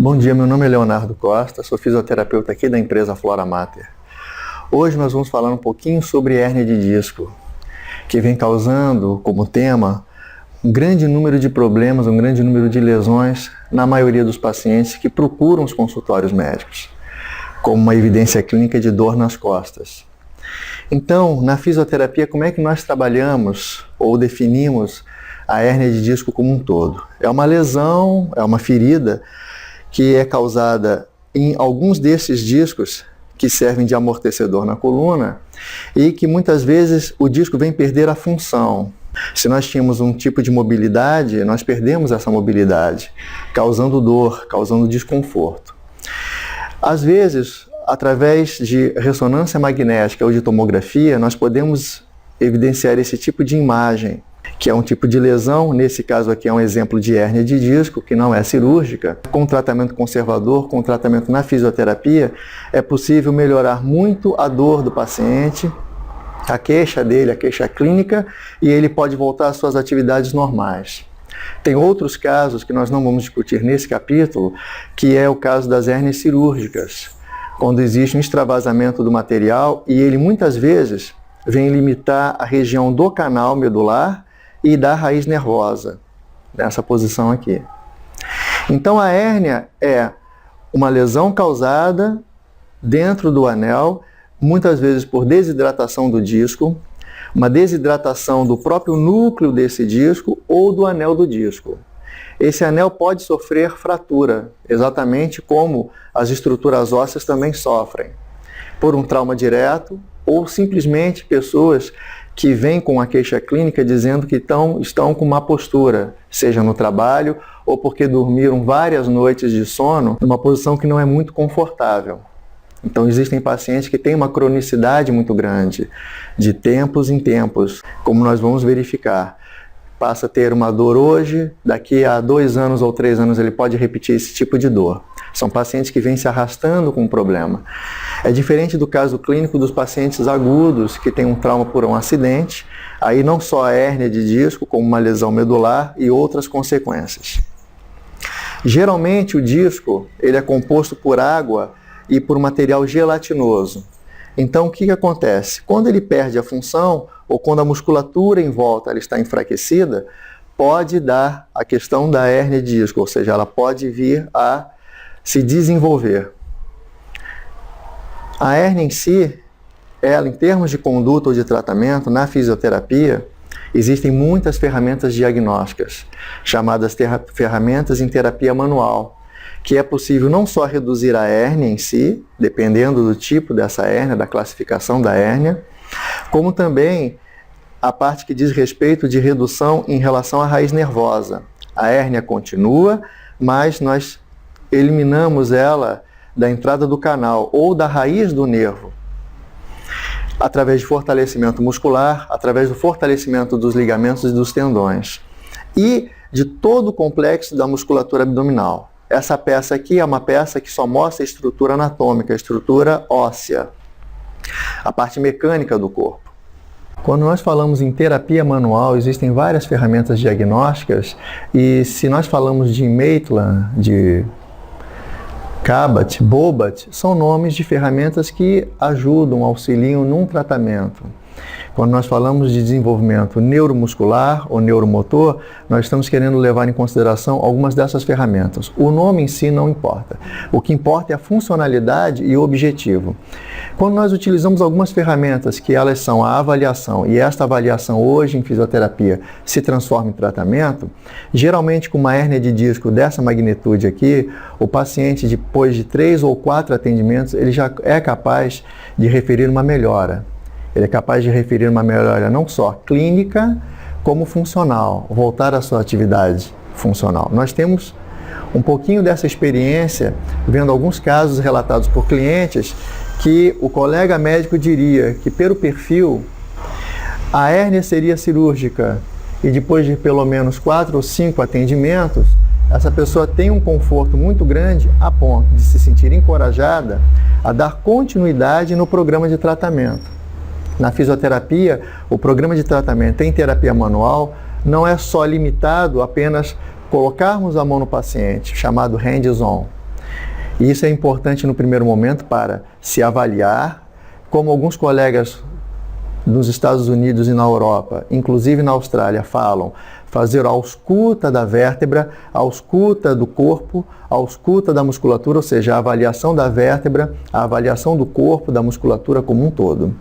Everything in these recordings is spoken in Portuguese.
Bom dia, meu nome é Leonardo Costa, sou fisioterapeuta aqui da empresa Flora Mater. Hoje nós vamos falar um pouquinho sobre hérnia de disco, que vem causando como tema um grande número de problemas, um grande número de lesões na maioria dos pacientes que procuram os consultórios médicos, como uma evidência clínica de dor nas costas. Então, na fisioterapia, como é que nós trabalhamos ou definimos a hérnia de disco como um todo? É uma lesão, é uma ferida que é causada em alguns desses discos que servem de amortecedor na coluna e que muitas vezes o disco vem perder a função. Se nós tínhamos um tipo de mobilidade, nós perdemos essa mobilidade, causando dor, causando desconforto. Às vezes, através de ressonância magnética ou de tomografia, nós podemos evidenciar esse tipo de imagem, que é um tipo de lesão, nesse caso aqui é um exemplo de hérnia de disco, que não é cirúrgica. Com tratamento conservador, com tratamento na fisioterapia, é possível melhorar muito a dor do paciente, a queixa dele, a queixa clínica, e ele pode voltar às suas atividades normais. Tem outros casos que nós não vamos discutir nesse capítulo, que é o caso das hérnias cirúrgicas, quando existe um extravasamento do material e ele muitas vezes vem limitar a região do canal medular e da raiz nervosa, nessa posição aqui. Então a hérnia é uma lesão causada dentro do anel, muitas vezes por desidratação do disco, uma desidratação do próprio núcleo desse disco ou do anel do disco. Esse anel pode sofrer fratura, exatamente como as estruturas ósseas também sofrem, por um trauma direto ou simplesmente pessoas que vêm com a queixa clínica dizendo que estão com má postura, seja no trabalho ou porque dormiram várias noites de sono numa posição que não é muito confortável. Então existem pacientes que têm uma cronicidade muito grande, de tempos em tempos, como nós vamos verificar. Passa a ter uma dor hoje, daqui a 2 anos ou 3 anos ele pode repetir esse tipo de dor. São pacientes que vêm se arrastando com o problema. É diferente do caso clínico dos pacientes agudos, que têm um trauma por um acidente, aí não só a hérnia de disco, como uma lesão medular e outras consequências. Geralmente o disco ele é composto por água e por material gelatinoso. Então o que acontece? Quando ele perde a função, ou quando a musculatura em volta ela está enfraquecida, pode dar a questão da hérnia de disco, ou seja, ela pode vir a se desenvolver. A hérnia em si, ela em termos de conduta ou de tratamento, na fisioterapia, existem muitas ferramentas diagnósticas, chamadas ferramentas em terapia manual, que é possível não só reduzir a hérnia em si, dependendo do tipo dessa hérnia, da classificação da hérnia, como também a parte que diz respeito de redução em relação à raiz nervosa. A hérnia continua, mas nós eliminamos ela da entrada do canal ou da raiz do nervo, através de fortalecimento muscular, através do fortalecimento dos ligamentos e dos tendões e de todo o complexo da musculatura abdominal. Essa peça aqui é uma peça que só mostra a estrutura anatômica, a estrutura óssea, a parte mecânica do corpo. Quando nós falamos em terapia manual, existem várias ferramentas diagnósticas e se nós falamos de Maitland, de Cabot, Bobat, são nomes de ferramentas que ajudam, auxiliam num tratamento. Quando nós falamos de desenvolvimento neuromuscular ou neuromotor, nós estamos querendo levar em consideração algumas dessas ferramentas. O nome em si não importa. O que importa é a funcionalidade e o objetivo. Quando nós utilizamos algumas ferramentas que elas são a avaliação, e esta avaliação hoje em fisioterapia se transforma em tratamento, geralmente com uma hérnia de disco dessa magnitude aqui, o paciente depois de 3 ou 4 atendimentos, ele já é capaz de referir uma melhora. Ele é capaz de referir uma melhora não só clínica, como funcional, voltar à sua atividade funcional. Nós temos um pouquinho dessa experiência, vendo alguns casos relatados por clientes, que o colega médico diria que, pelo perfil, a hérnia seria cirúrgica e depois de pelo menos 4 ou 5 atendimentos, essa pessoa tem um conforto muito grande a ponto de se sentir encorajada a dar continuidade no programa de tratamento. Na fisioterapia, o programa de tratamento em terapia manual não é só limitado a apenas colocarmos a mão no paciente, chamado hands-on. E isso é importante no primeiro momento para se avaliar, como alguns colegas nos Estados Unidos e na Europa, inclusive na Austrália, falam, fazer a ausculta da vértebra, a ausculta do corpo, a ausculta da musculatura, ou seja, a avaliação da vértebra, a avaliação do corpo, da musculatura como um todo.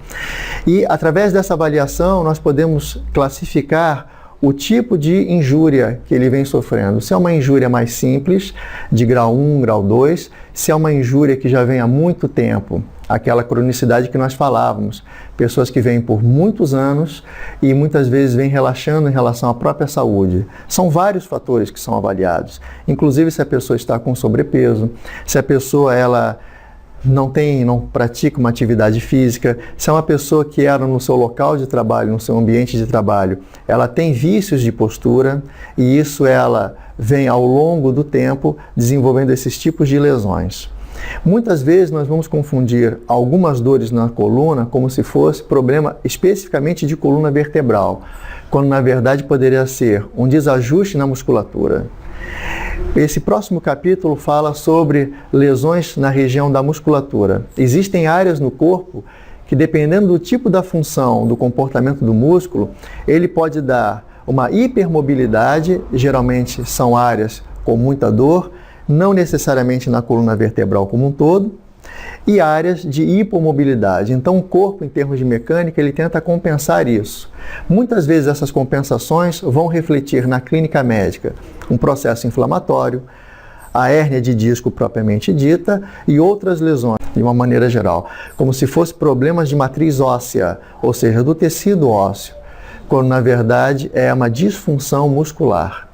E através dessa avaliação nós podemos classificar o tipo de injúria que ele vem sofrendo. Se é uma injúria mais simples, de grau 1, grau 2, se é uma injúria que já vem há muito tempo, aquela cronicidade que nós falávamos, pessoas que vêm por muitos anos e muitas vezes vêm relaxando em relação à própria saúde. São vários fatores que são avaliados, inclusive se a pessoa está com sobrepeso, se a pessoa não pratica uma atividade física, se é uma pessoa que era no seu local de trabalho, no seu ambiente de trabalho, ela tem vícios de postura e isso ela vem ao longo do tempo desenvolvendo esses tipos de lesões. Muitas vezes nós vamos confundir algumas dores na coluna como se fosse problema especificamente de coluna vertebral, quando na verdade poderia ser um desajuste na musculatura. Esse próximo capítulo fala sobre lesões na região da musculatura. Existem áreas no corpo que, dependendo do tipo da função, do comportamento do músculo, ele pode dar uma hipermobilidade, geralmente são áreas com muita dor, não necessariamente na coluna vertebral como um todo, e áreas de hipomobilidade. Então o corpo, em termos de mecânica, ele tenta compensar isso. Muitas vezes essas compensações vão refletir na clínica médica um processo inflamatório, a hérnia de disco propriamente dita e outras lesões, de uma maneira geral, como se fossem problemas de matriz óssea, ou seja, do tecido ósseo, quando na verdade é uma disfunção muscular.